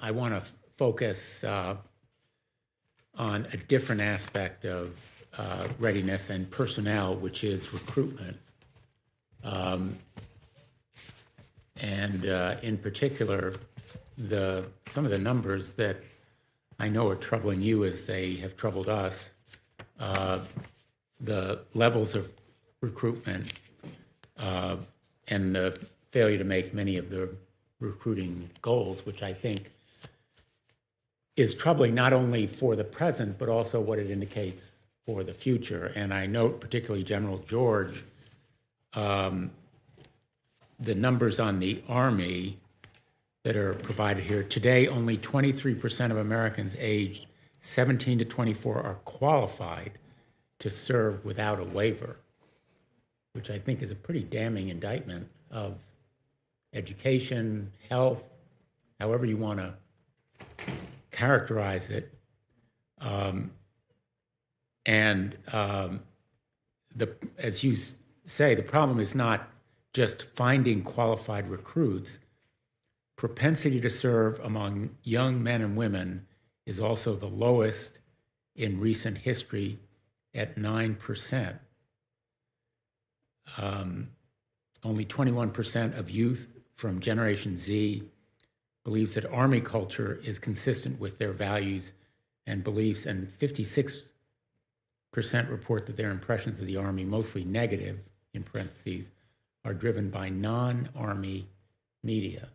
I want to focus on a different aspect of readiness and personnel, which is recruitment. And in particular, some of the numbers that I know are troubling you as they have troubled us, the levels of recruitment and the failure to make many of the recruiting goals, which I think is troubling not only for the present, but also what it indicates for the future. And I note particularly General George, the numbers on the Army that are provided here. Today, only 23% of Americans aged 17 to 24 are qualified to serve without a waiver, which I think is a pretty damning indictment of education, health, however you want to characterize it. As you say, the problem is not just finding qualified recruits. Propensity to serve among young men and women is also the lowest in recent history at 9%. Only 21% of youth from Generation Z believes that Army culture is consistent with their values and beliefs, and 56% report that their impressions of the Army, mostly negative, in parentheses, are driven by non-Army media.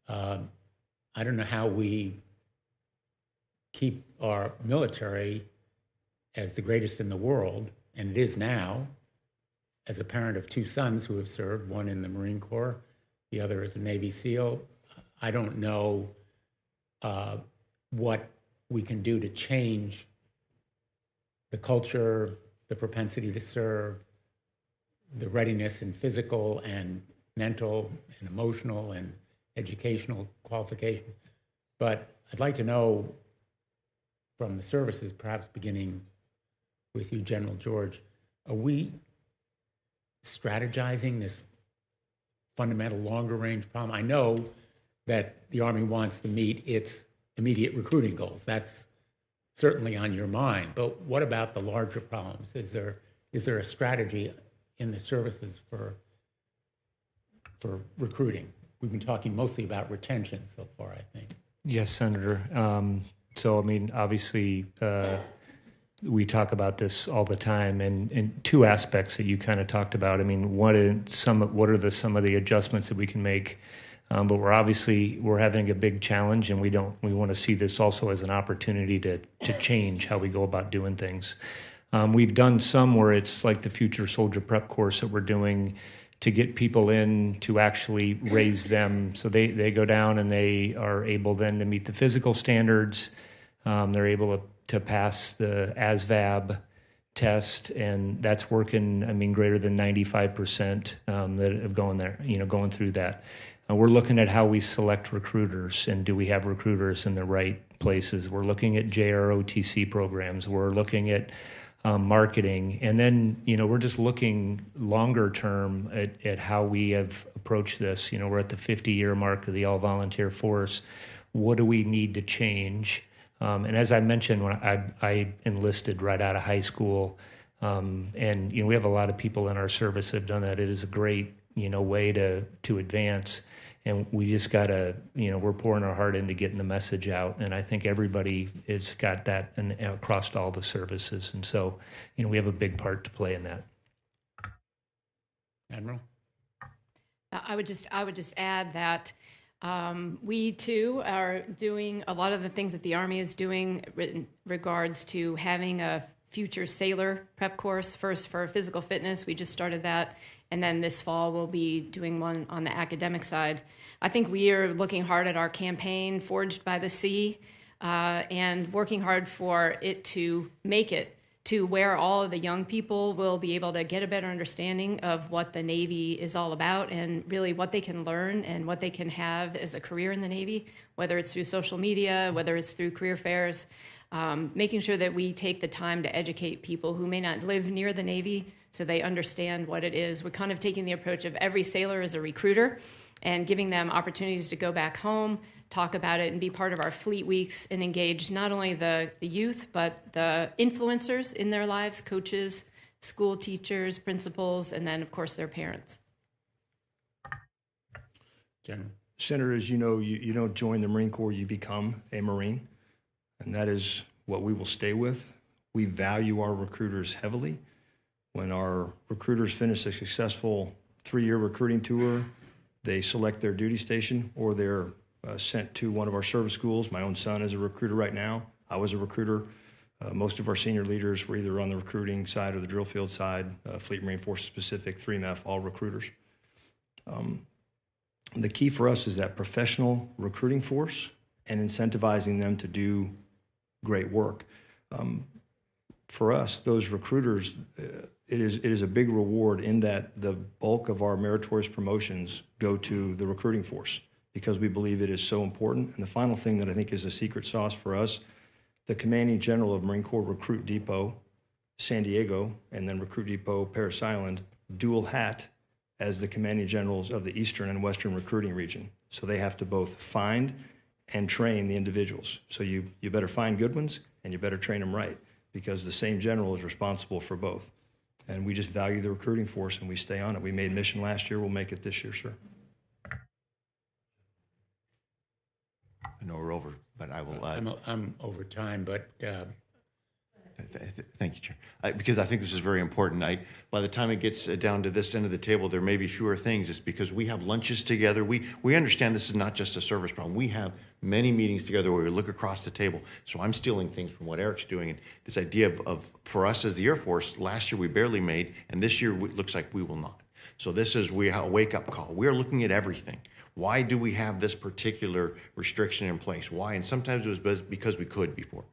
I don't know how we keep our military as the greatest in the world, and it is now, as a parent of two sons who have served, one in the Marine Corps, the other as a Navy SEAL. I don't know what we can do to change the culture, the propensity to serve, the readiness in physical and mental and emotional and educational qualification. But I'd like to know from the services, perhaps beginning with you, General George, are we strategizing this fundamental longer range problem? I know that the Army wants to meet its immediate recruiting goals. That's certainly on your mind. But what about the larger problems? Is there a strategy in the services for recruiting? We've been talking mostly about retention so far, I think. Yes, Senator. So, I mean, obviously, we talk about this all the time, and two aspects that you kind of talked about. I mean, what are some of the adjustments that we can make? But we're having a big challenge, and we want to see this also as an opportunity to change how we go about doing things. We've done some where it's like the Future Soldier Prep course that we're doing to get people in to actually raise them. So they go down and they are able then to meet the physical standards. They're able to pass the ASVAB test, and that's working, I mean, greater than 95% that have going through that. We're looking at how we select recruiters, and do we have recruiters in the right places? We're looking at JROTC programs. We're looking at marketing. And then, we're just looking longer term at how we have approached this. We're at the 50-year mark of the all-volunteer force. What do we need to change? And as I mentioned, when I enlisted right out of high school, and we have a lot of people in our service that have done that. It is a great way to advance, and we just gotta we're pouring our heart into getting the message out, and I think everybody has got that across all the services, and so we have a big part to play in that. Admiral, I would just add that. We too are doing a lot of the things that the Army is doing in regards to having a future sailor prep course. First for physical fitness, we just started that, and then this fall we'll be doing one on the academic side. I think we are looking hard at our campaign, Forged by the Sea, and working hard for it to make it to where all of the young people will be able to get a better understanding of what the Navy is all about and really what they can learn and what they can have as a career in the Navy, whether it's through social media, whether it's through career fairs, making sure that we take the time to educate people who may not live near the Navy so they understand what it is. We're kind of taking the approach of every sailor is a recruiter, and giving them opportunities to go back home, talk about it, and be part of our fleet weeks and engage not only the youth, but the influencers in their lives, coaches, school teachers, principals, and then, of course, their parents. General. Senator, as you know, you don't join the Marine Corps, you become a Marine, and that is what we will stay with. We value our recruiters heavily. When our recruiters finish a successful 3-year recruiting tour, they select their duty station or they're sent to one of our service schools. My own son is a recruiter right now. I was a recruiter. Most of our senior leaders were either on the recruiting side or the drill field side, Fleet Marine Forces Pacific, 3MEF, all recruiters. The key for us is that professional recruiting force and incentivizing them to do great work. For us, those recruiters, it is a big reward in that the bulk of our meritorious promotions go to the recruiting force because we believe it is so important. And the final thing that I think is a secret sauce for us, the Commanding General of Marine Corps Recruit Depot, San Diego, and then Recruit Depot, Parris Island, dual hat as the Commanding Generals of the Eastern and Western recruiting region. So they have to both find and train the individuals. So you better find good ones and you better train them right because the same general is responsible for both. And we just value the recruiting force and we stay on it. We made mission last year, we'll make it this year, sir. I know we're over, but I will. I'm over time, but Thank you, Chair. Because I think this is very important. By the time it gets down to this end of the table, there may be fewer things. It's because we have lunches together. We understand this is not just a service problem. We have many meetings together where we look across the table. So I'm stealing things from what Eric's doing. And this idea of for us as the Air Force, last year we barely made, and this year it looks like we will not. So this is a wake-up call. We're looking at everything. Why do we have this particular restriction in place? Why? And sometimes it was because we could before.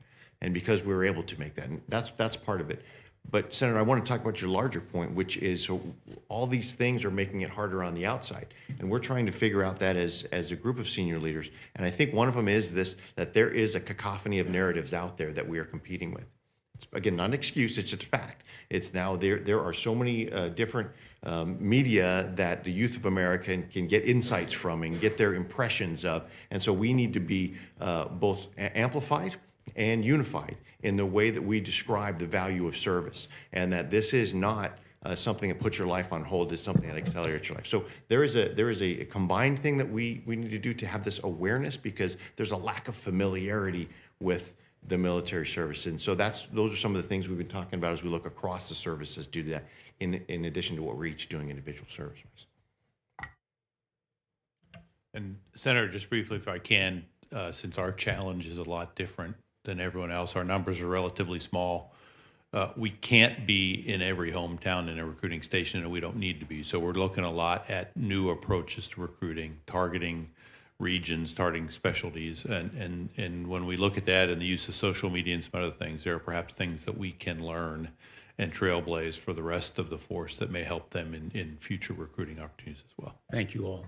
And because we were able to make that, and that's part of it. But Senator, I want to talk about your larger point, which is so all these things are making it harder on the outside, and we're trying to figure out that as a group of senior leaders. And I think one of them is this: that there is a cacophony of narratives out there that we are competing with. It's, again, not an excuse; it's just a fact. It's now there are so many different media that the youth of America can get insights from and get their impressions of, and so we need to be both amplified and unified in the way that we describe the value of service, and that this is not something that puts your life on hold. It's something that accelerates your life. So there is a combined thing that we need to do to have this awareness, because there's a lack of familiarity with the military service. And so those are some of the things we've been talking about as we look across the services to do that, in addition to what we're each doing individual services. And Senator, just briefly, if I can, since our challenge is a lot different than everyone else, our numbers are relatively small. We can't be in every hometown in a recruiting station, and we don't need to be. So we're looking a lot at new approaches to recruiting, targeting regions, targeting specialties. And when we look at that and the use of social media and some other things, there are perhaps things that we can learn and trailblaze for the rest of the force that may help them in future recruiting opportunities as well. thank you all.